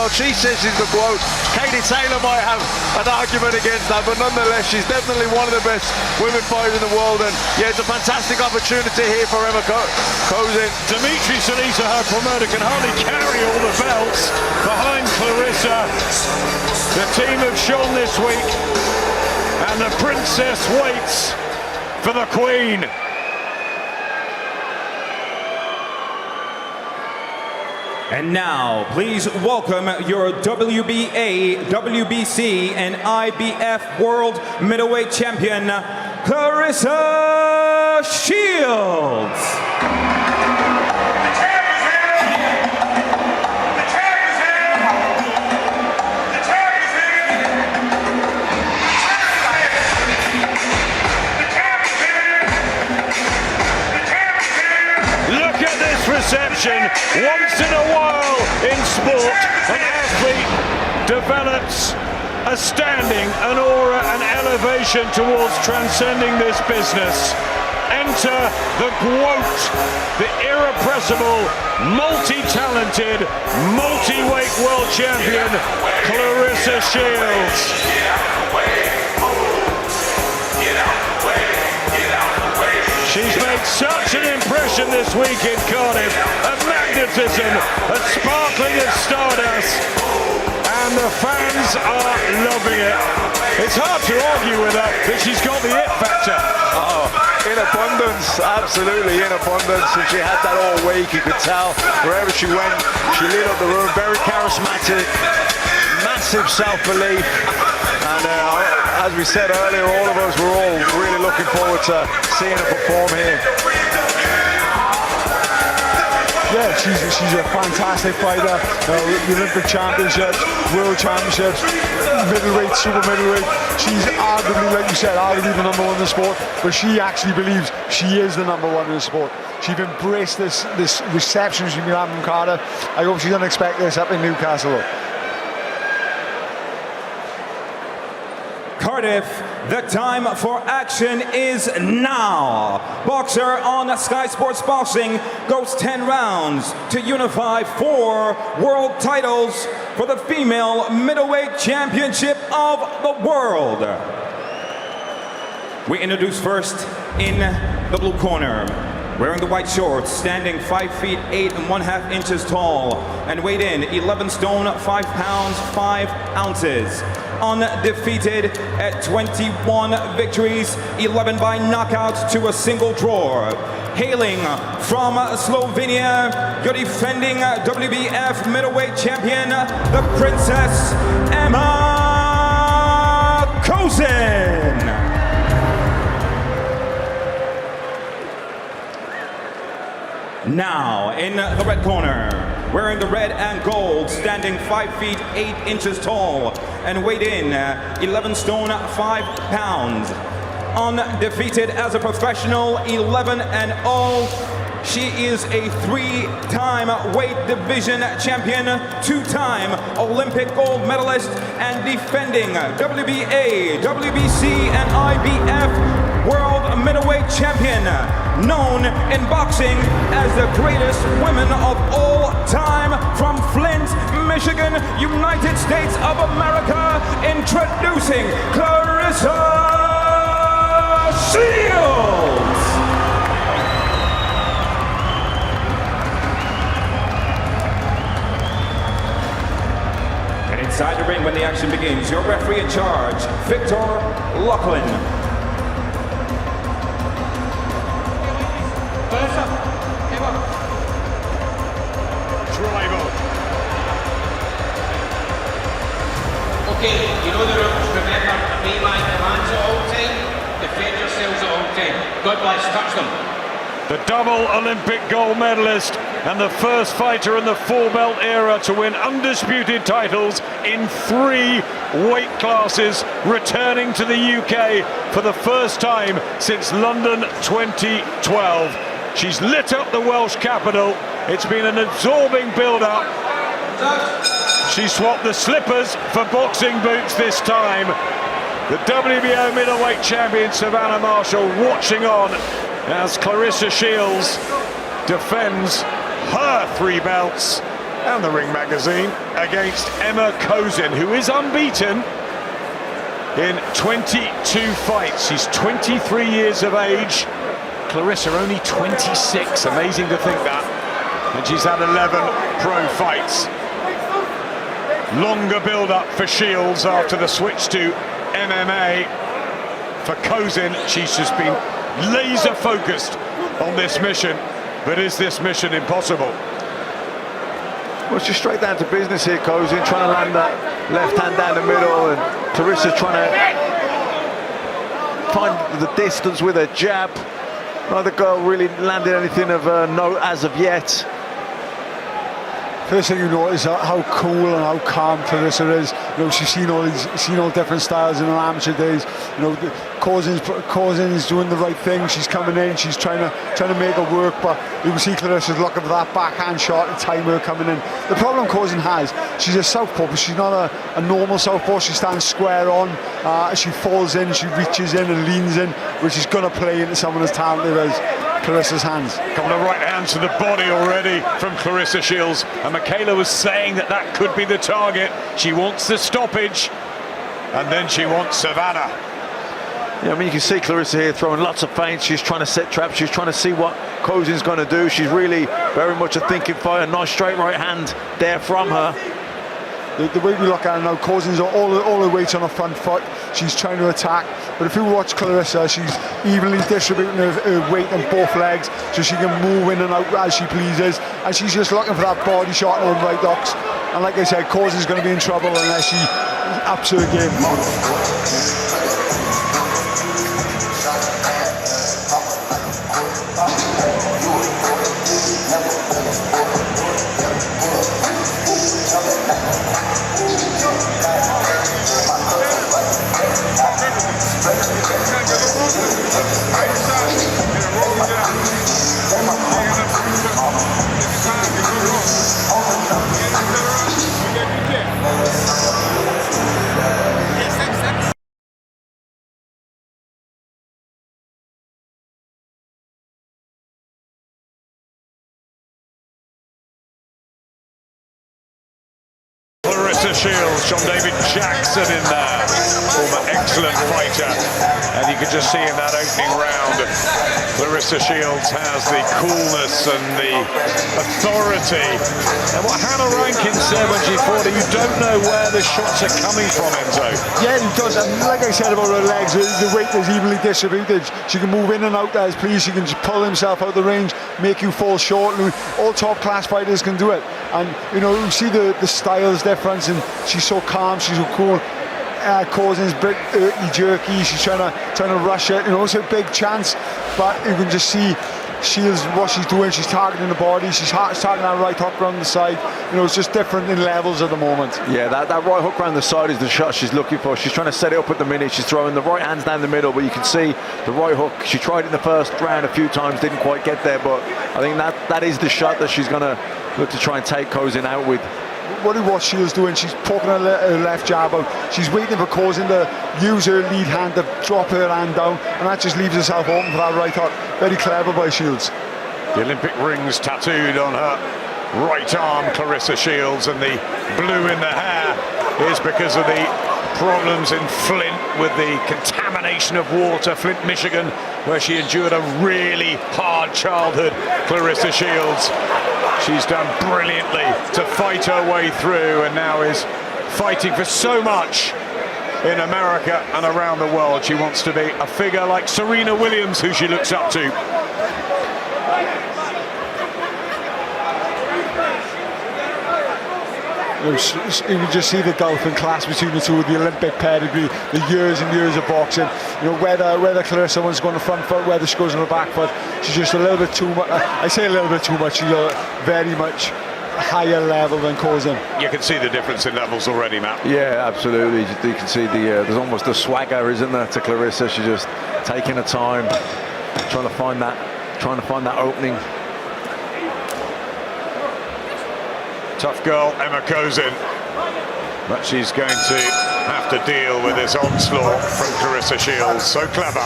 GOAT. She says she's the GOAT. Katie Taylor might have an argument against that, but nonetheless, she's definitely one of the best women fighters in the world. And yeah, it's a fantastic opportunity here for Ema Kozin. Dimitri Salita, her promoter, can hardly carry all the belts behind Claressa. The team have shone this week, and the princess waits for the queen. And now, please welcome your WBA, WBC, and IBF World Middleweight Champion, Claressa Shields. Reception. Once in a while in sport, an athlete develops a standing, an aura, an elevation towards transcending this business. Enter the GOAT, the irrepressible, multi-talented, multi-weight world champion, Claressa Shields. She's made such an impression this week in Cardiff. A magnetism, a sparkling of stardust, and the fans are loving it. It's hard to argue with her, but she's got the it factor. Oh, in abundance, absolutely in abundance. And she had that all week, you could tell. Wherever she went, she lit up the room. Very charismatic, massive self-belief. And as we said earlier, all of us were all really looking forward to seeing her perform here. Yeah, she's a fantastic fighter. The Olympic Championships, World Championships, middleweight, super middleweight. She's arguably, like you said, arguably the number one in the sport, but she actually believes she is the number one in the sport. She's embraced this reception she's been having from Cardiff. I hope she doesn't expect this up in Newcastle. Cardiff, the time for action is now. Boxer on Sky Sports Boxing goes 10 rounds to unify 4 world titles for the female middleweight championship of the world. We introduce first in the blue corner, wearing the white shorts, standing 5 feet 8 1/2 inches tall, and weighed in 11 stone 5 pounds 5 ounces. Undefeated at 21 victories, 11 by knockout to a single draw. Hailing from Slovenia, your defending WBF middleweight champion, the Princess Ema Kozin. Now, in the red corner, wearing the red and gold, standing 5 feet 8 inches tall, and weighed in 11 stone 5 pounds. Undefeated as a professional, 11-0. She is a 3-time weight division champion, 2-time Olympic gold medalist, and defending WBA, WBC, and IBF world middleweight champion, known in boxing as the greatest women of all time, from Flint, Michigan, United States of America, introducing Claressa Shields. And inside the ring when the action begins, your referee in charge, Victor Lachlan. Okay, you know the rules. Remember, obey my commands at all time. Defend yourselves at all time. God bless. Touch them. The double Olympic gold medalist and the first fighter in the 4-belt era to win undisputed titles in 3 weight classes, returning to the UK for the first time since London 2012. She's lit up the Welsh capital. It's been an absorbing build-up. She swapped the slippers for boxing boots this time. The WBO middleweight champion Savannah Marshall watching on as Claressa Shields defends her 3 belts and the Ring magazine against Ema Kozin, who is unbeaten in 22 fights. She's 23 years of age. Claressa only 26, amazing to think that. And she's had 11 pro fights. Longer build-up for Shields after the switch to MMA. For Kozin, she's just been laser-focused on this mission. But is this mission impossible? Well, she's straight down to business here, Kozin, trying to land that left hand down the middle, and Claressa trying to find the distance with her jab. Neither girl really landed anything of note as of yet. First thing you notice how cool and how calm Claressa is. You know, she's seen all different styles in her amateur days. You know, Kozin's doing the right thing. She's coming in. She's trying to make it work. But you can see Claressa's looking for that backhand shot and time her coming in. The problem Kozin has, she's a southpaw, but she's not a normal southpaw. She stands square on. She falls in, she reaches in and leans in, which is going to play into someone as talented as Claressa's hands. A couple of right hands to the body already from Claressa Shields, and Michaela was saying that could be the target. She wants the stoppage, and then she wants Savannah. Yeah, I mean, you can see Claressa here throwing lots of feints. She's trying to set traps. She's trying to see what Kozin's going to do. She's really very much a thinking fighter. Nice straight right hand there from her. The way we look at her now, Kozin's all the weight on her front foot. She's trying to attack, but if you watch Claressa, she's evenly distributing her weight on both legs, so she can move in and out as she pleases, and she's just looking for that body shot on right hooks. And like I said, Kozin's going to be in trouble unless she ups her game. Claressa Shields, John David Jackson in there, former excellent fighter, and you could just see in that opening round, Claressa Shields has the coolness and the authority. And what Hannah Rankin said when she fought her, you don't know where the shots are coming from, Enzo. Yeah, he does. And like I said about her legs, the weight is evenly distributed. She can move in and out as please. She can just pull himself out of the range, make you fall short. And all top class fighters can do it. And you know, you see the styles difference, and she's so calm, she's so cool. Kozin's a bit jerky. She's trying to rush it. You know, it's a big chance, but you can just see Shields what she's doing. She's targeting the body. She's targeting that right hook around the side. You know, it's just different in levels at the moment. Yeah, that right hook around the side is the shot she's looking for. She's trying to set it up at the minute. She's throwing the right hands down the middle, but you can see the right hook. She tried it in the first round a few times, didn't quite get there, but I think that is the shot that she's going to look to try and take Kozin out with. What Shields doing, she's poking her left jab out. She's waiting for Kozin to use her lead hand to drop her hand down, and that just leaves herself open for that right hook. Very clever by Shields. The Olympic rings tattooed on her right arm, Claressa Shields, and the blue in the hair is because of the problems in Flint with the contamination of water, Flint, Michigan, where she endured a really hard childhood. Claressa Shields, she's done brilliantly to fight her way through, and now is fighting for so much in America and around the world. She wants to be a figure like Serena Williams, who she looks up to. You can just see the gulf in class between the two, with the Olympic pedigree, the years and years of boxing. You know, whether Claressa wants to go on the front foot, whether she goes on the back foot, she's just a little bit too much. I say a little bit too much. She's very much higher level than Kozin. You can see the difference in levels already, Matt. Yeah, absolutely. You can see there's almost a swagger, isn't there, to Claressa? She's just taking her time, trying to find that opening. Tough girl, Ema Kozin, but she's going to have to deal with this onslaught from Claressa Shields. So clever.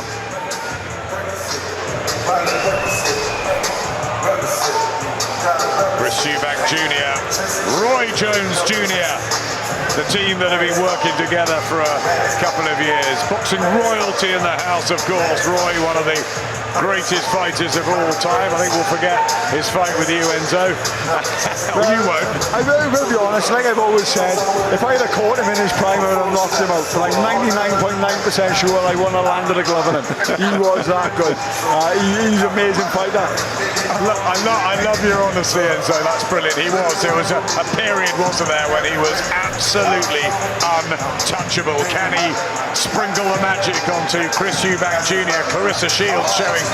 Chris Eubank Jr. Jones Jr., the team that have been working together for a couple of years. Boxing royalty in the house, of course. Roy, one of the greatest fighters of all time. I think we'll forget his fight with you, Enzo. Well, you won't. I will be honest, like I've always said, if I had caught him in his prime, I would have knocked him out. But I'm 99.9% sure I wouldn't have landed a glove on him. He was that good. He's an amazing fighter. I love your honesty, Enzo. That's brilliant. He was. There was a period, wasn't there, when he was absolutely untouchable. Can he sprinkle the magic onto Chris Eubank Jr.? Claressa Shields showing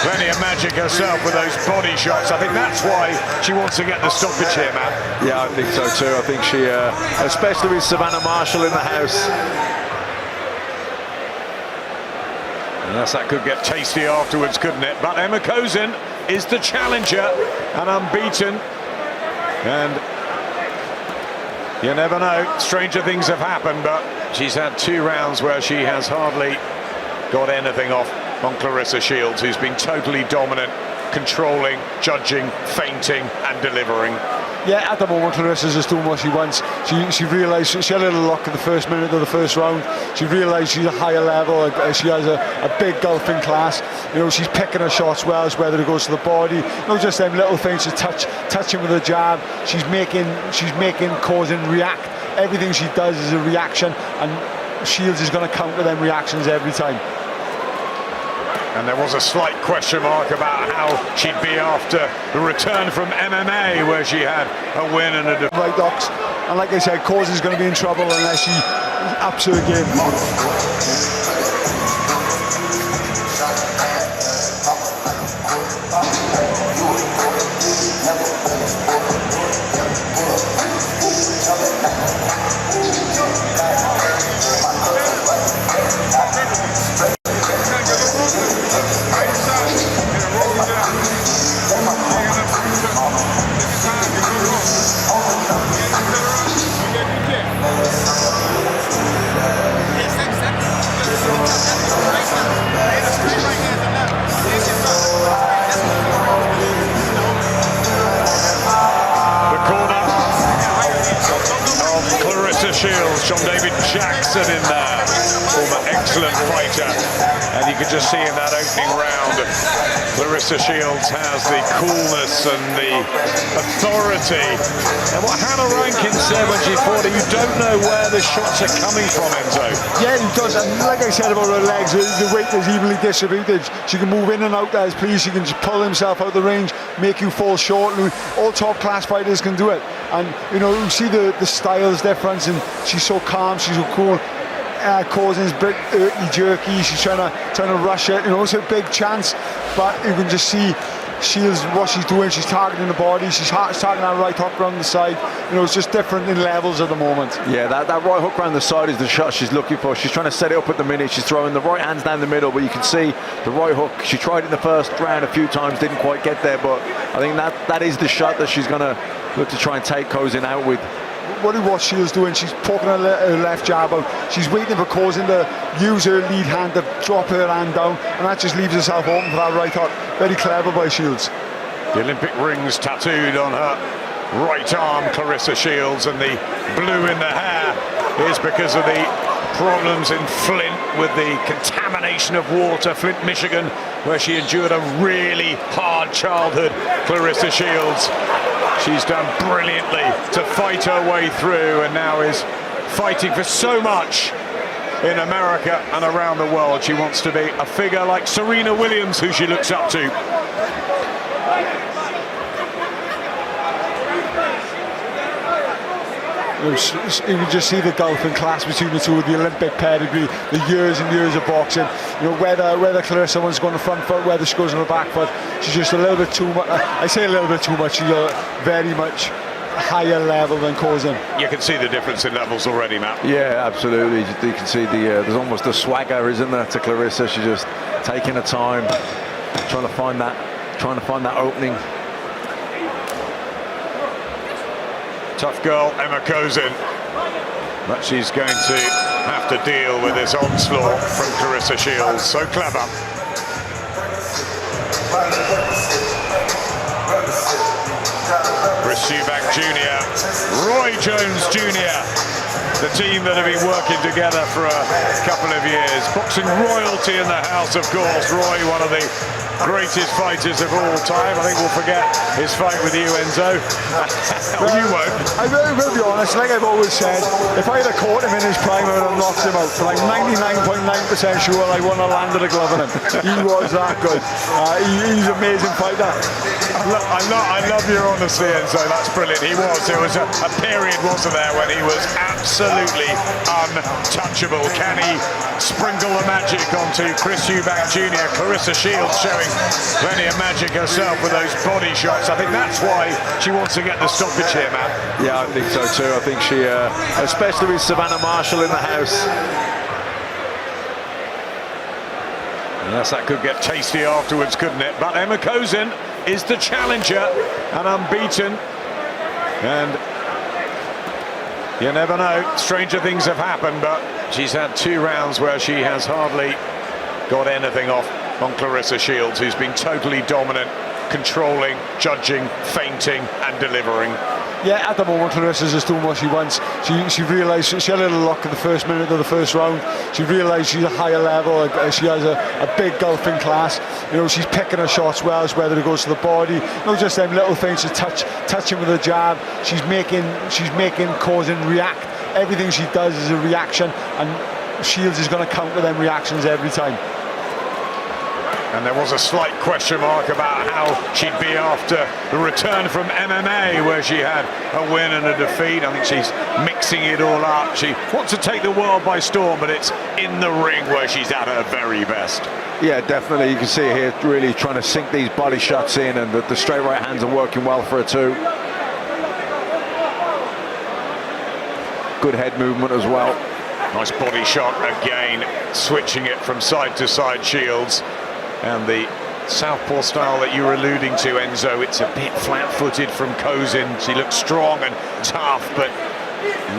plenty of magic herself with those body shots. I think that's why she wants to get the stoppage here, Matt. Yeah, I think so too. I think she, especially with Savannah Marshall in the house. Unless that could get tasty afterwards, couldn't it? But Ema Kozin is the challenger and unbeaten. And you never know, stranger things have happened, but she's had 2 rounds where she has hardly got anything off on Claressa Shields, who's been totally dominant, controlling, judging, feinting and delivering. Yeah, at the moment Claressa's just doing what she wants. She realised she had a little luck in the first minute of the first round. She realised she's a higher level. She has a big golfing class. You know, she's picking her shots well, whether it goes to the body, not just them little things to touching with a jab. She's making Kozin react. Everything she does is a reaction, and Shields is going to counter them reactions every time. And there was a slight question mark about how she'd be after the return from MMA, where she had a win and a defeat. Right, Docs. And like I said, Kozin's going to be in trouble unless she absolutely game. Shields, John David Jackson in there, former excellent fighter, and you could just see in that opening round, Claressa Shields has the coolness and the authority. And what Hannah Rankin said when she fought her, you don't know where the shots are coming from, Enzo. Yeah, he does, and like I said about her legs, the weight is evenly distributed. She can move in and out as please. She can just pull himself out of the range, make you fall short. All top class fighters can do it. And you know, you see the styles difference, and she's so calm, she's so cool. Kozin's a bit jerky. She's trying to rush it. You know, it's a big chance, but you can just see Shields what she's doing. She's targeting the body. She's targeting that right hook around the side. You know, it's just different in levels at the moment. Yeah, that right hook around the side is the shot she's looking for. She's trying to set it up at the minute. She's throwing the right hands down the middle, but you can see the right hook. She tried it in the first round a few times, didn't quite get there, but I think that is the shot that she's going to look to try and take Kozin out with. What Shields doing, she's poking her left jab out. She's waiting for Kozin to use her lead hand to drop her hand down, and that just leaves herself open for that right hook. Very clever by Shields. The Olympic rings tattooed on her right arm, Claressa Shields, and the blue in the hair is because of the problems in Flint with the contamination of water, Flint, Michigan, where she endured a really hard childhood. Claressa Shields, she's done brilliantly to fight her way through, and now is fighting for so much in America and around the world. She wants to be a figure like Serena Williams, who she looks up to. You can just see the golfing class between the two, with the Olympic pedigree, the years and years of boxing. You know, whether Claressa wants to go on the front foot, whether she goes on the back foot, she's just a little bit too much. I say a little bit too much. She's very much higher level than Kozin. You can see the difference in levels already, Matt. Yeah, absolutely. You can see there's almost a swagger, isn't there, to Claressa? She's just taking her time, trying to find that opening. Tough girl, Ema Kozin, but she's going to have to deal with this onslaught from Claressa Shields. So clever. Chris Eubank Jr., Roy Jones Jr., the team that have been working together for a couple of years. Boxing royalty in the house, of course. Roy, one of the greatest fighters of all time. I think we'll forget his fight with you, Enzo. Well, you won't. I will be honest, like I've always said, if I had caught him in his prime, I would have knocked him out. But I'm 99.9% sure I wouldn't have landed a glove on him. He was that good. He's an amazing fighter. I love your honesty, Enzo. That's brilliant. He was. There was a period, wasn't there, when he was absolutely untouchable. Can he sprinkle the magic onto Chris Eubank Jr.? Claressa Shields showing plenty of magic herself with those body shots. I think that's why she wants to get the stoppage here, Matt. Yeah, I think so too. I think she, especially with Savannah Marshall in the house. Yes, that could get tasty afterwards, couldn't it? But Ema Kozin is the challenger and unbeaten. And you never know, stranger things have happened, but she's had 2 rounds where she has hardly got anything off on Claressa Shields, who's been totally dominant, controlling, judging, feinting and delivering. Yeah, at the moment Clarissa's just doing what she wants. She realised she had a little luck in the first minute of the first round. She realised she's a higher level. She has a big gulfing class. You know, she's picking her shots well, whether it goes to the body, not just them little things, just touching with a jab. She's making Kozin react. Everything she does is a reaction, and Shields is going to counter them reactions every time. And there was a slight question mark about how she'd be after the return from MMA, where she had a win and a defeat. I think she's mixing it all up. She wants to take the world by storm, but it's in the ring where she's at her very best. Yeah, definitely. You can see here really trying to sink these body shots in, and the straight right hands are working well for her too. Good head movement as well. Nice body shot again, switching it from side to side, Shields. And the southpaw style that you were alluding to, Enzo, it's a bit flat-footed from Kozin. She looks strong and tough, but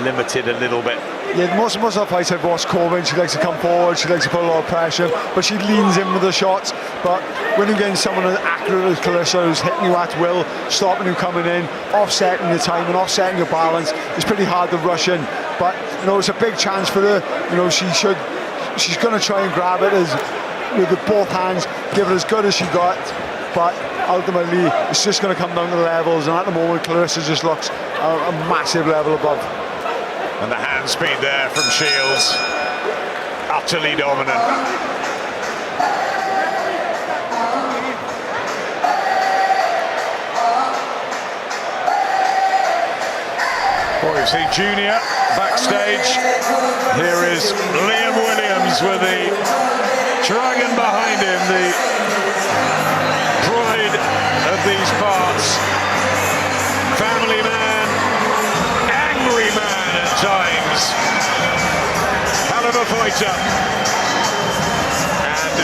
limited a little bit. Yeah, most of her fights I've watched Kozin, she likes to come forward, she likes to put a lot of pressure, but she leans in with the shots. But when you're getting someone as accurate as Claressa, who's hitting you at will, stopping you coming in, offsetting your time and offsetting your balance, it's pretty hard to rush in. But, you know, it's a big chance for her. You know, she's going to try and grab it with both hands, give it as good as she got, but ultimately it's just going to come down to the levels, and at the moment Claressa just looks a massive level above. And the hand speed there from Shields, utterly dominant. Well, we've seen Junior backstage. Here is Liam Williams with the dragon behind him, the pride of these parts. Family man, angry man at times. Hell of a fighter. And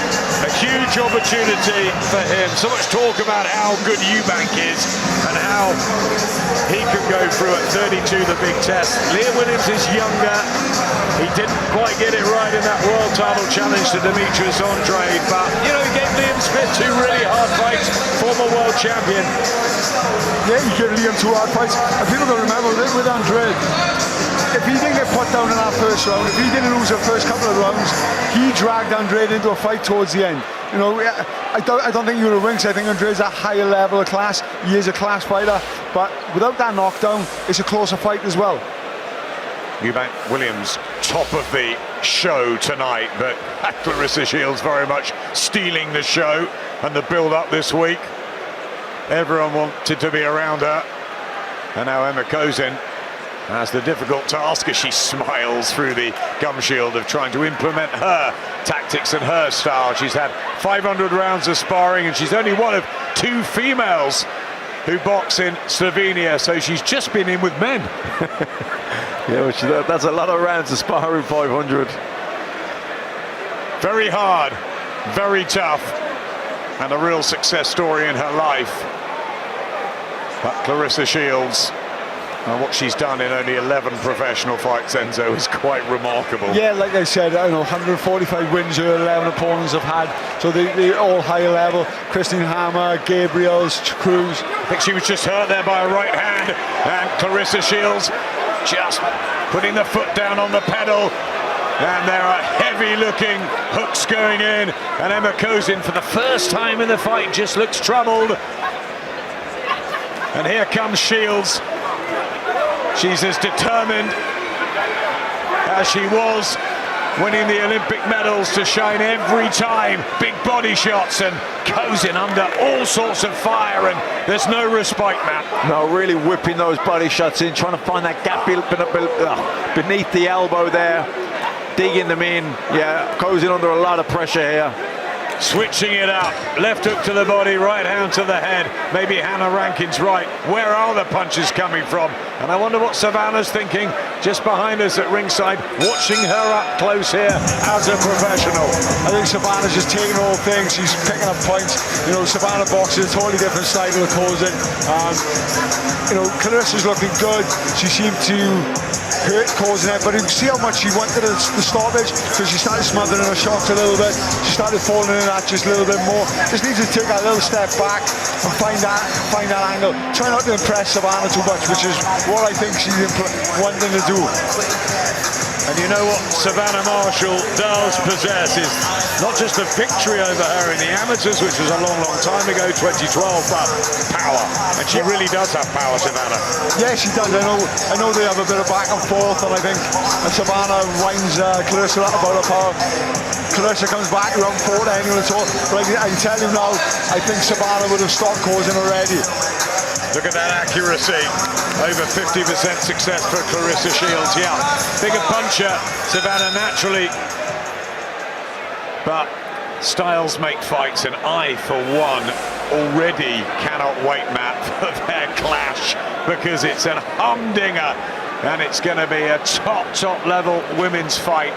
a huge opportunity for him. So much talk about how good Eubank is and how he could go through at 32 the big test. Liam Williams is younger. He didn't quite get it right in that world title challenge to Demetrius Andrade, but, you know, he gave Liam Smith 2 really hard fights, former world champion. Yeah, he gave Liam 2 hard fights. And people don't remember with Andrade, if he didn't get put down in that first round, if he didn't lose the first couple of rounds, he dragged Andrade into a fight towards the end. You know, I don't think you would have won, because I think Andrade's a higher level of class. He is a class fighter, but without that knockdown, it's a closer fight as well. Eubank Williams, top of the show tonight, but Claressa Shields very much stealing the show and the build-up this week. Everyone wanted to be around her, and now Ema Kozin has the difficult task as she smiles through the gum shield of trying to implement her tactics and her style. She's had 500 rounds of sparring, and she's only one of 2 females who box in Slovenia, so she's just been in with men. Yeah, well, that's a lot of rounds of sparring, 500. Very hard, very tough, and a real success story in her life. But Claressa Shields, what she's done in only 11 professional fights, Enzo, is quite remarkable. Yeah, like I said, I know 145 wins her 11 opponents have had, so they're all higher level. Christine Hammer, Gabriels, Cruz. I think she was just hurt there by a right hand, and Claressa Shields just putting the foot down on the pedal. And there are heavy-looking hooks going in. And Ema Kozin, for the first time in the fight, just looks troubled. And here comes Shields. She's as determined as she was winning the Olympic medals to shine every time. Big body shots, and Kozin under all sorts of fire, and there's no respite, Matt. No, really whipping those body shots in, trying to find that gap beneath the elbow there, digging them in. Yeah, Kozin under a lot of pressure here. Switching it up, left hook to the body, right hand to the head. Maybe Hannah Rankin's right. Where are the punches coming from? And I wonder what Savannah's thinking just behind us at ringside, watching her up close here as a professional. I think Savannah's just taking all things. She's picking up points. You know, Savannah boxes a totally different style of Kozin. You know, Claressa's looking good. She seemed to hurt Kozin there, but you can see how much she wanted the stoppage, because she started smothering her shots a little bit. She started falling in that just a little bit more. Just needs to take a little step back and find that angle. Try not to impress Savannah too much, which is what I think she's wanting to do. And you know what Savannah Marshall does possess is not just a victory over her in the amateurs, which was a long, long time ago, 2012, but power. And she really does have power, Savannah. Yeah, she does. I know they have a bit of back and forth, and I think Savannah winds Claressa up about her power. Claressa comes back around 4 anyway at all. But I can tell you now, I think Savannah would have stopped Kozin already. Look at that accuracy. Over 50% success for Claressa Shields. Yeah, bigger puncher, Savannah naturally. But styles make fights, and I, for one, already cannot wait, Matt, for their clash, because it's a humdinger, and it's going to be a top level women's fight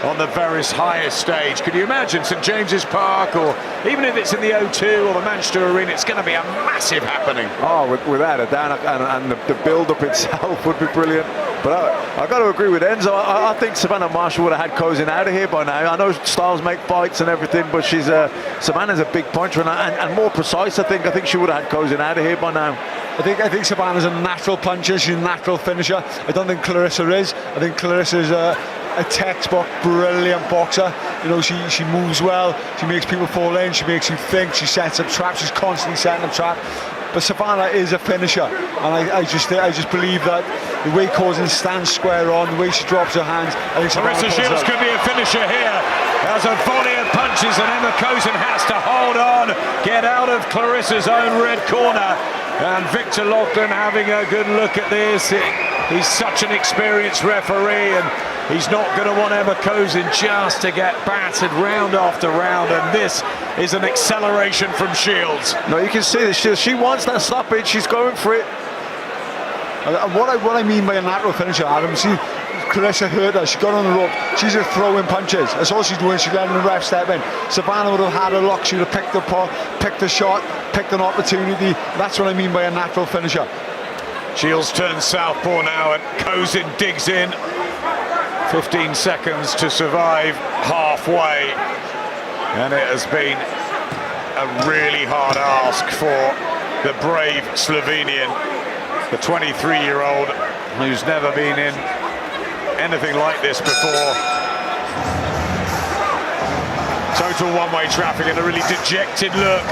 on the very highest stage. Could you imagine St James's Park, or even if it's in the O2 or the Manchester Arena, it's going to be a massive happening. Oh, without a doubt, and the build-up itself would be brilliant. But I got to agree with Enzo. I think Savannah Marshall would have had Kozin out of here by now. I know styles make fights and everything, but Savannah's a big puncher and more precise. I think she would have had Kozin out of here by now. I think Savannah's a natural puncher. She's a natural finisher. I don't think Claressa is. I think Claressa is a textbook brilliant boxer. You know, she moves well, she makes people fall in, she makes you think, she sets up traps, she's constantly setting up traps. But Savannah is a finisher, and I just believe that the way Kozin stands square on, the way she drops her hands, I think Claressa Shields could be a finisher here. There's a volley of punches, and Ema Kozin has to hold on, get out of Claressa's own red corner. And Victor Loughlin having a good look at this. He's such an experienced referee, and he's not going to want Ema Kozin just to get battered round after round, and this is an acceleration from Shields. No, you can see this. She wants that stoppage. She's going for it. What I mean by a natural finisher, Adam, see, Claressa hurt her. She got on the rope. She's just throwing punches. That's all she's doing. She's letting the ref step in. Savannah would have had a look. She would have picked a shot, picked an opportunity. That's what I mean by a natural finisher. Shields turns southpaw now, and Kozin digs in. 15 seconds to survive halfway, and it has been a really hard ask for the brave Slovenian, the 23-year-old who's never been in anything like this before. Total one-way traffic and a really dejected look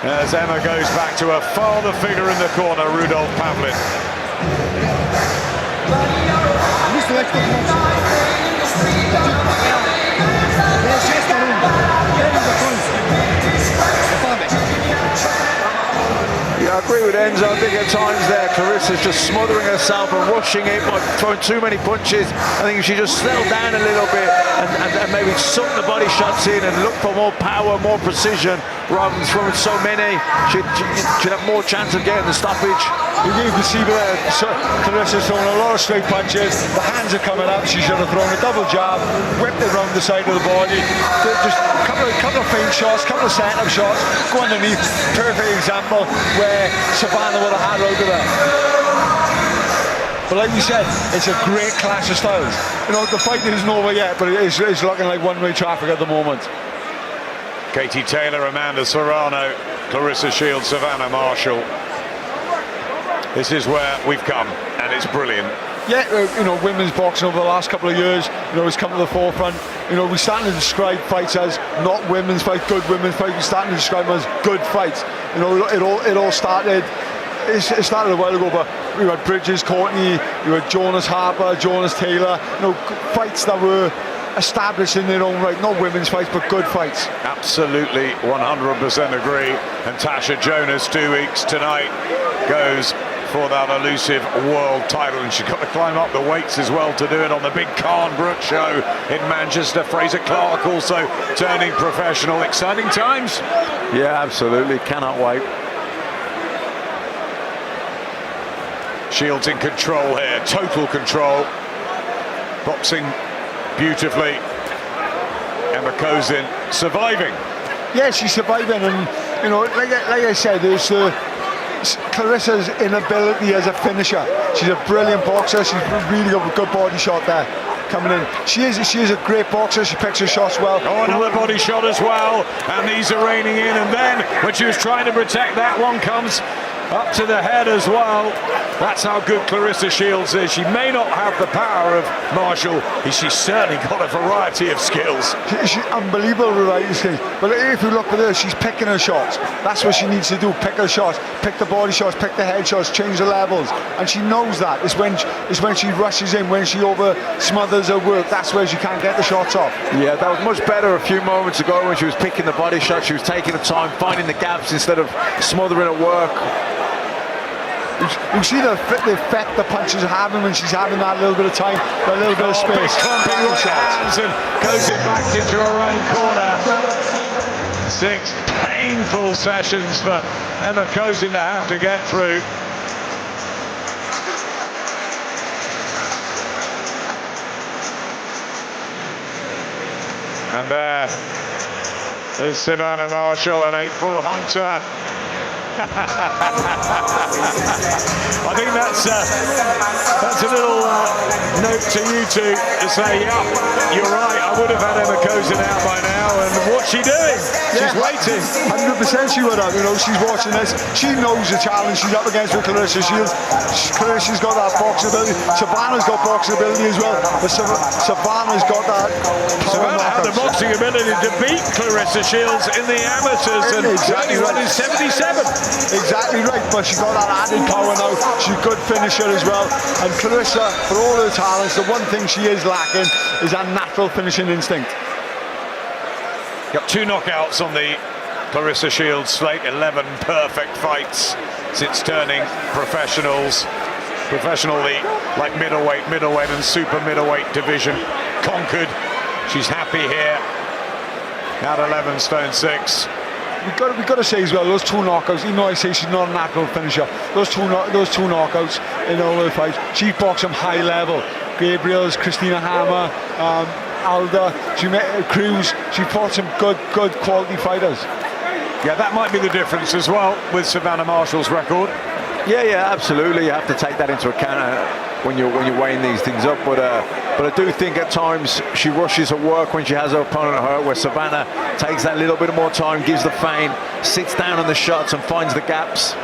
as Ema goes back to her father figure in the corner, Rudolf Pavlin. Yeah, I agree with Enzo. I think at times there, Claressa's just smothering herself and rushing it by throwing too many punches. I think if she just settled down a little bit and maybe sunk the body shots in and look for more power, more precision, rather than throwing so many, she'd have more chance of getting the stoppage. You can see there, Claressa's throwing a lot of straight punches. The hands are coming up. She should have thrown a double jab, whipped it around the side of the body. Just a couple of feint shots, couple of set-up shots, go underneath. Perfect example where Savannah would have had out of her. But like we said, it's a great clash of styles. You know, the fight isn't over yet, but it's looking like one-way traffic at the moment. Katie Taylor, Amanda Serrano, Claressa Shields, Savannah Marshall. This is where we've come, and it's brilliant. Yeah, you know, women's boxing over the last couple of years, you know, has come to the forefront. You know, we're starting to describe fights as not women's fights, good women's fights. We're starting to describe them as good fights. You know, it all started. It started a while ago, but we had Bridges, Courtney, you had Jonas Harper, Jonas Taylor. You know, fights that were established in their own right, not women's fights, but good fights. Absolutely, 100% agree. And Tasha Jonas, 2 weeks tonight, goes for that elusive world title, and she's got to climb up the weights as well to do it on the big Khan Brook show in Manchester. Fraser Clark also turning professional. Exciting times. Yeah, absolutely, cannot wait. Shields in control here, total control, boxing beautifully. Ema Kozin surviving. Yeah, she's surviving, and you know, like I said, there's Claressa's inability as a finisher. She's a brilliant boxer. She's really got a good body shot there coming in. She is a great boxer. She picks her shots well. Oh, another body shot as well, and these are raining in. And then when she was trying to protect that one, comes up to the head as well. That's how good Claressa Shields is. She may not have the power of Marshall, but she's certainly got a variety of skills. She's unbelievable variety of skills. But if you look at her, she's picking her shots. That's what she needs to do, pick her shots, pick the body shots, pick the head shots, change the levels. And she knows that. It's when she rushes in, when she over smothers her work, that's where she can't get the shots off. Yeah, that was much better a few moments ago when she was picking the body shot. She was taking the time, finding the gaps instead of smothering her work. You see the effect the punches are having when she's having that little bit of time, that little bit of space. Clumping right hands and goes it back into her own corner. 6 painful sessions for Ema Kozin to have to get through. And there's Savannah Marshall and 8-4 Hunter. I think that's a little note to you two to say, yeah, you're right, I would have had Ema Kozin out by now, and what's she doing? She's waiting. 100% she would have, you know, she's watching this, she knows the challenge she's up against with Claressa Shields. Claressa's got that boxing ability, Savannah's got boxing ability as well, but Savannah's got that Savannah had the boxing ability to beat Claressa Shields in the amateurs, and exactly right in 77. Exactly right, but she's got that added power now. She's a good finisher as well. And Claressa, for all her talents, the one thing she is lacking is that natural finishing instinct. Got 2 knockouts on the Claressa Shields slate, 11 perfect fights since turning professionally, like middleweight and super middleweight division conquered. She's happy here at 11 stone 6. We've got to say as well, those 2 knockouts, even though I say she's not a natural finisher, those two knockouts in all her fights, she boxed them high level. Gabriel's, Christina Hammer, Alda, Cruz, she fought some good quality fighters. Yeah, that might be the difference as well with Savannah Marshall's record. Yeah, absolutely. You have to take that into account when you're weighing these things up. But I do think at times she rushes her work when she has her opponent hurt, where Savannah takes that little bit more time, gives the feint, sits down on the shots and finds the gaps.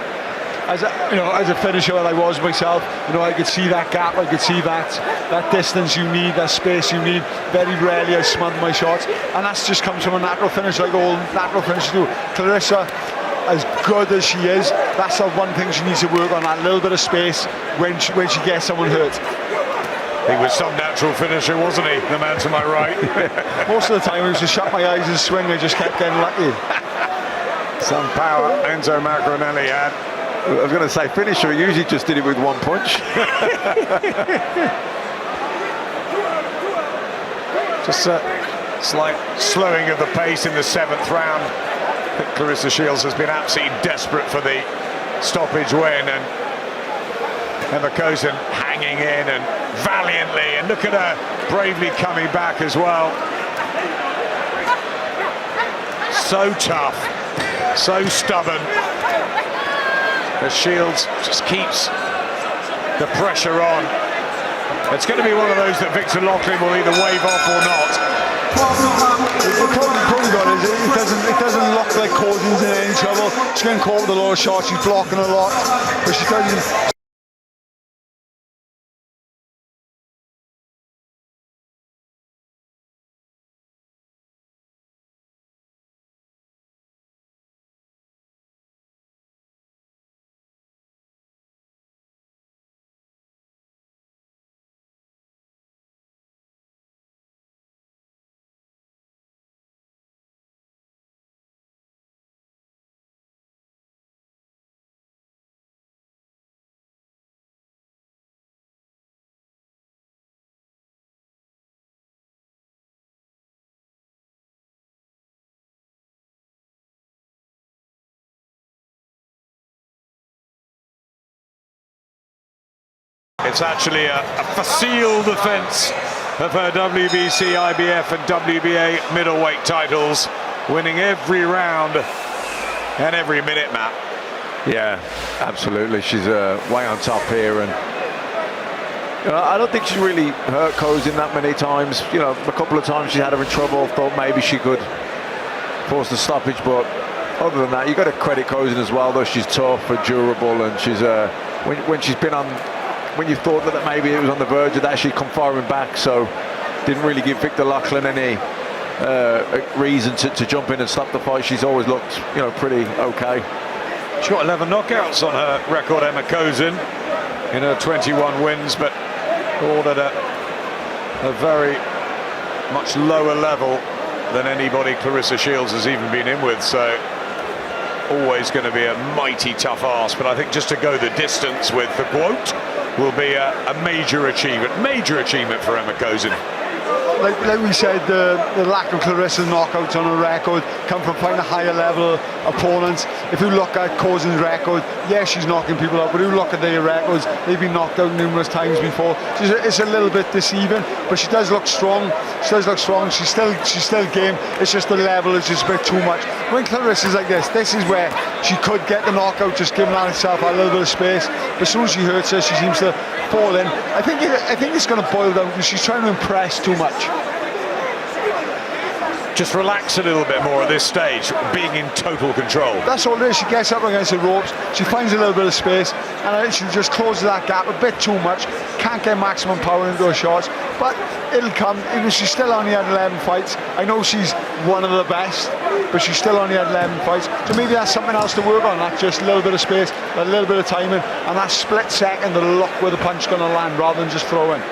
As a finisher that I was myself, you know, I could see that gap, I could see that distance you need, that space you need. Very rarely I smother my shots, and that just comes from a natural finish, like all natural finishers do. Claressa, as good as she is, that's the one thing she needs to work on, that little bit of space when she gets someone hurt. He was some natural finisher, wasn't he, the man to my right? Most of the time I was just shut my eyes and swing, I just kept getting lucky. Some power Enzo Macronelli had. I was going to say finisher, he usually just did it with 1 punch. Just a slight slowing of the pace in the 7th round. I think Claressa Shields has been absolutely desperate for the stoppage win, and Ema Kozin hanging in and valiantly, and look at her bravely coming back as well. So tough, so stubborn. As Shields just keeps the pressure on. It's going to be one of those that Victor Loughlin will either wave off or not. The problem got is it doesn't look like Cozin's in any trouble. She's getting caught with a lot of shots, she's blocking a lot, but she doesn't. It's actually a facile defence of her WBC, IBF and WBA middleweight titles, winning every round and every minute, Matt. Yeah, absolutely. She's way on top here, and I don't think she really hurt Kozin that many times. You know, a couple of times she had her in trouble. Thought maybe she could force the stoppage, but other than that, you got to credit Kozin as well. Though she's tough and durable, and she's when she's been on, when you thought that maybe it was on the verge of that, she'd come firing back. So didn't really give Victor Lachlan any reason to jump in and stop the fight. She's always looked, you know, pretty okay. She's got 11 knockouts on her record, Ema Kozin, in her 21 wins, but ordered at a very much lower level than anybody Claressa Shields has even been in with. So always going to be a mighty tough ask, but I think just to go the distance with the quote will be a major achievement for Ema Kozin. Like we said, the lack of Claressa's knockouts on her record come from fighting higher level opponents. If you look at Kozin's record, yeah, she's knocking people out, but if you look at their records, they've been knocked out numerous times before. It's a little bit deceiving, but she does look strong. She's still game. It's just the level is just a bit too much. When Claressa's like this is where she could get the knockout, just giving herself a little bit of space. But as soon as she hurts her, she seems to fall in. I think it's going to boil down because she's trying to impress too much. Just relax a little bit more at this stage, being in total control. That's all it is. She gets up against the ropes, she finds a little bit of space, and she just closes that gap a bit too much. Can't get maximum power into her shots, but it'll come. She's still only had 11 fights. I know she's one of the best, but she's still only had 11 fights. So maybe that's something else to work on. That's just a little bit of space, a little bit of timing, and that split second, the look where the punch is going to land rather than just throwing.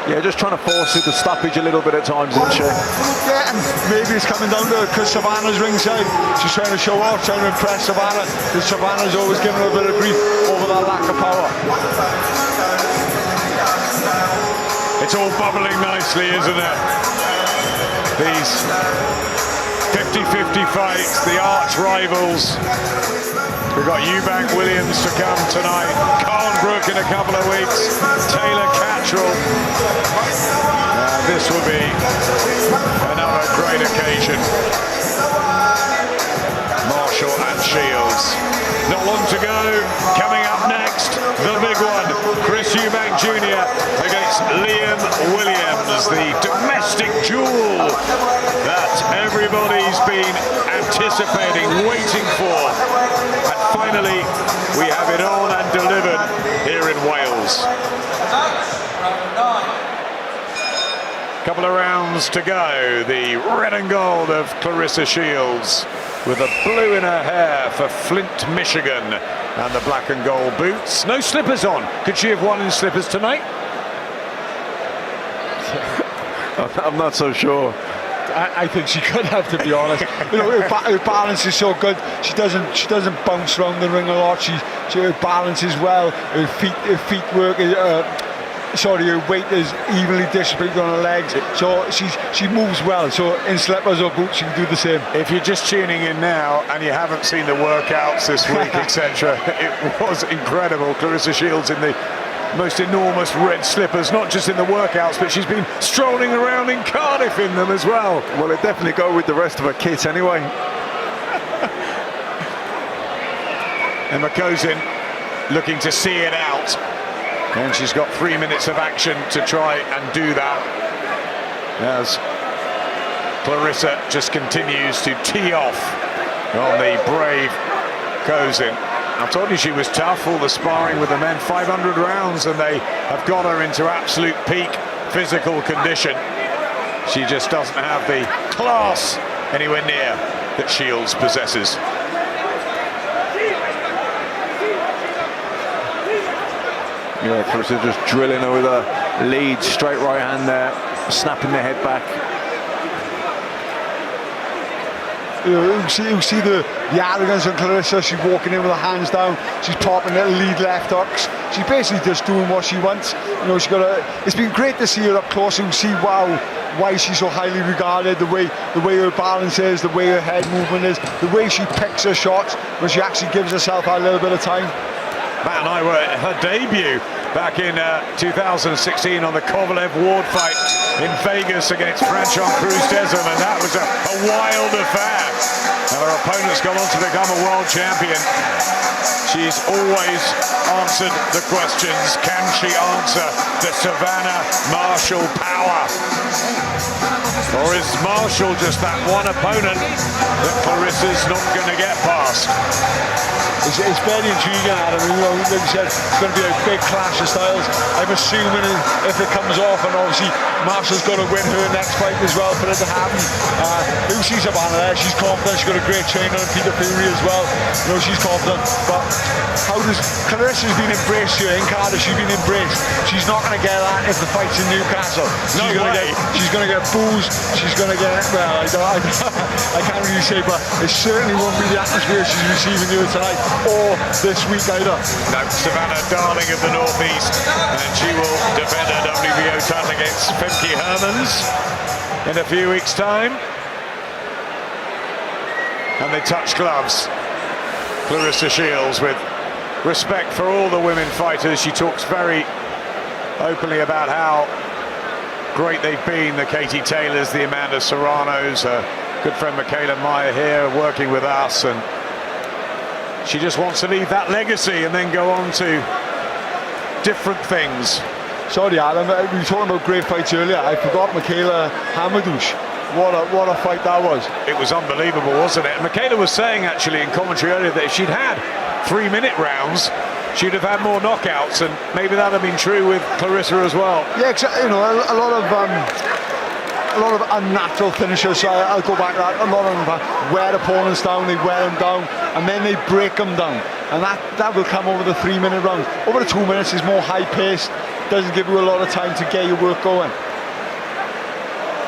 Yeah, just trying to force it, the stoppage a little bit at times, isn't she? Yeah, and maybe it's coming down to because Savannah's ringside. She's trying to show off, trying to impress Savannah, because Savannah's always giving her a bit of grief over that lack of power. It's all bubbling nicely, isn't it? These 50-50 fights, the arch rivals. We've got Eubank Williams to come tonight, Carnbrook in a couple of weeks, Taylor Cattrall. This will be another great occasion. Marshall and Shields. Not long to go. Coming up next, the big one, Chris Eubank Jr. against Liam Williams, the domestic jewel that everybody's been anticipating, waiting for. And finally, we have it on and delivered here in Wales. Couple of rounds to go. The red and gold of Claressa Shields with the blue in her hair for Flint, Michigan, and the black and gold boots. No slippers on. Could she have won in slippers tonight? I'm not so sure. I think she could have, to be honest. You know, her balance is so good. She doesn't bounce around the ring a lot. Her balance is well. Her feet work. Her weight is evenly distributed on her legs. So she moves well. So in slippers or boots, she can do the same. If you're just tuning in now and you haven't seen the workouts this week, etc., it was incredible. Claressa Shields in the most enormous red slippers, not just in the workouts, but she's been strolling around in Cardiff in them as well. Well, it definitely go with the rest of her kit anyway. Ema Kozin looking to see it out, and she's got 3 minutes of action to try and do that, as Claressa just continues to tee off on the brave Kozin. I told you she was tough, all the sparring with the men, 500 rounds, and they have got her into absolute peak physical condition. She just doesn't have the class anywhere near that Shields possesses. Yeah, Claressa just drilling her with a lead, straight right hand there, snapping the head back. You see the arrogance on Claressa. She's walking in with her hands down. She's popping little lead left hooks. She's basically just doing what she wants. You know, it's been great to see her up close and see why she's so highly regarded. The way her balance is, the way her head movement is, the way she picks her shots when she actually gives herself a little bit of time. Matt and I were at her debut back in 2016 on the Kovalev Ward fight in Vegas against Franchon Cruz-Desm, and that was a wild affair. And her opponent's gone on to become a world champion. She's always answered the questions. Can she answer the Savannah Marshall power? Or is Marshall just that one opponent that Clarissa's not going to get past? It's very intriguing, Adam. You know, like you said, it's going to be a big clash of styles. I'm assuming if it comes off, and obviously Marshall's got to win her next fight as well for it to happen. You see Savannah there, she's confident. She's got a great trainer in Peter Fury as well. You know, she's confident. But how does Clarissa's been embraced here in Cardiff? She's been embraced. She's not going to get that if the fight's in Newcastle. She's going to get booze. She's going to get, well, I can't really say, but it certainly won't be the atmosphere she's receiving here tonight or this week either. No, Savannah, darling of the Northeast, and she will defend her WBO title against Femke Hermans in a few weeks' time. And they touch gloves. Claressa Shields, with respect for all the women fighters, she talks very openly about how great they've been, the Katie Taylors, the Amanda Serranos, her good friend Michaela Meyer here working with us, and she just wants to leave that legacy and then go on to different things. Sorry, Adam, we were talking about great fights earlier. I forgot Michaela Hamadouche. What a fight that was. It was unbelievable, wasn't it? And Michaela was saying actually in commentary earlier that if she'd had 3-minute rounds, she'd have had more knockouts, and maybe that would have been true with Claressa as well. Yeah, you know, a lot of unnatural finishers. So I'll go back to that. A lot of them wear opponents down, they wear them down, and then they break them down. And that will come over the 3-minute round. Over the 2 minutes is more high-paced, doesn't give you a lot of time to get your work going.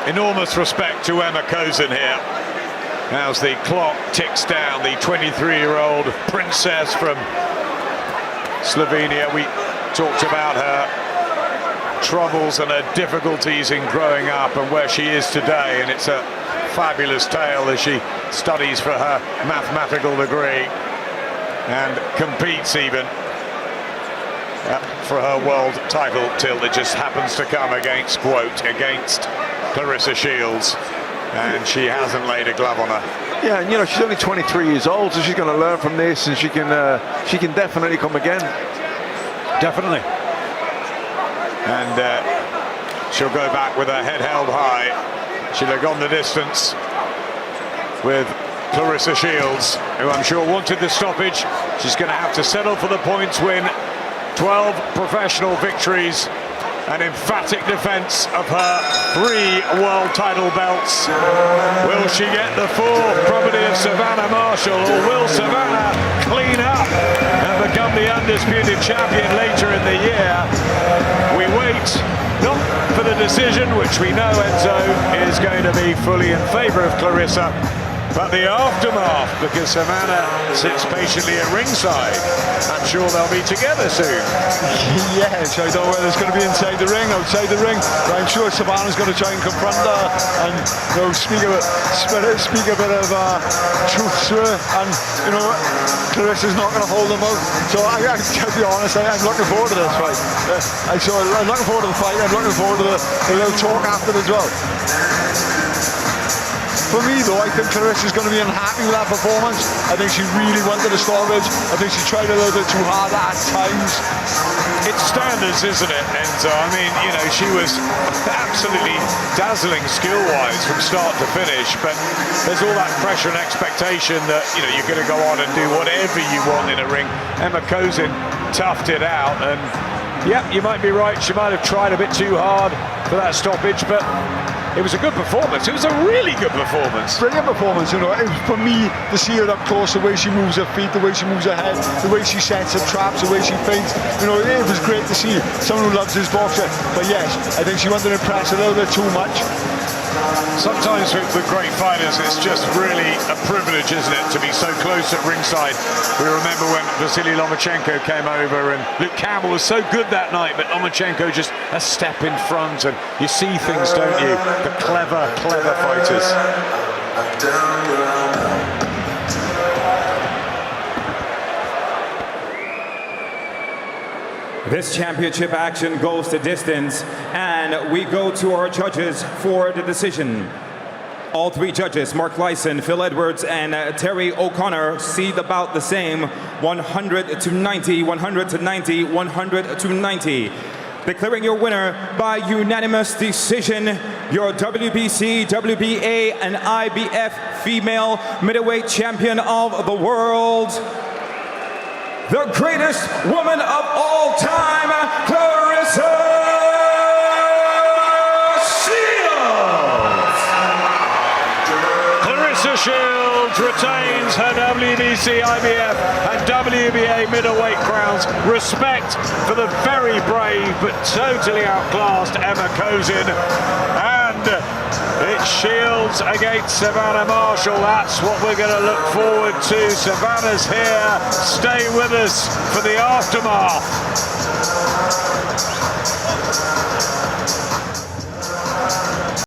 Enormous respect to Ema Kozin here. As the clock ticks down, the 23-year-old princess from Slovenia. We talked about her troubles and her difficulties in growing up and where she is today, and it's a fabulous tale as she studies for her mathematical degree and competes even for her world title till it just happens to come against Claressa Shields, and she hasn't laid a glove on her. Yeah, and you know, she's only 23 years old, so she's going to learn from this, and she can definitely come again. Definitely. And she'll go back with her head held high. She'll have gone the distance with Claressa Shields, who I'm sure wanted the stoppage. She's going to have to settle for the points win. 12 professional victories, an emphatic defense of her 3 world title belts. Will she get the 4th, property of Savannah Marshall, or will Savannah clean up and become the undisputed champion later in the year? We wait, not for the decision, which we know, Enzo, is going to be fully in favour of Claressa, but the aftermath, because Savannah sits patiently at ringside. I'm sure they'll be together soon. Yes, I don't know whether it's going to be inside the ring, outside the ring, but I'm sure Savannah's going to try and confront her and, you know, speak a bit of truth to her, and, you know, Claressa's not going to hold them out. So to be honest, I'm looking forward to this fight. I'm looking forward to the fight. I'm looking forward to the little talk after as well. For me, though, I think Claressa's going to be unhappy with that performance. I think she really wanted a stoppage. I think she tried a little bit too hard at times. It's standards, isn't it, Enzo? I mean, you know, she was absolutely dazzling skill-wise from start to finish, but there's all that pressure and expectation that, you know, you're going to go on and do whatever you want in a ring. Ema Kozin toughed it out, and yeah, you might be right. She might have tried a bit too hard for that stoppage, but it was a good performance. It was a really good performance. Brilliant performance, you know. It was, for me, to see her up close, the way she moves her feet, the way she moves her head, the way she sets her traps, the way she feints. You know, it was great to see someone who loves his boxer. But yes, I think she wanted to impress a little bit too much. Sometimes with great fighters, it's just really a privilege, isn't it, to be so close at ringside. We remember when Vasily Lomachenko came over, and Luke Campbell was so good that night, but Lomachenko just a step in front, and you see things, don't you? The clever fighters. This championship action goes the distance, and we go to our judges for the decision. All three judges, Mark Lyson, Phil Edwards, and Terry O'Connor, seed about the same, 100 to 90, 100 to 90, 100 to 90. Declaring your winner by unanimous decision, your WBC, WBA, and IBF female middleweight champion of the world, the greatest woman of all time, Claressa. Shields retains her WBC, IBF and WBA middleweight crowns. Respect for the very brave but totally outclassed Ema Kozin. And it's Shields against Savannah Marshall. That's what we're going to look forward to. Savannah's here. Stay with us for the aftermath.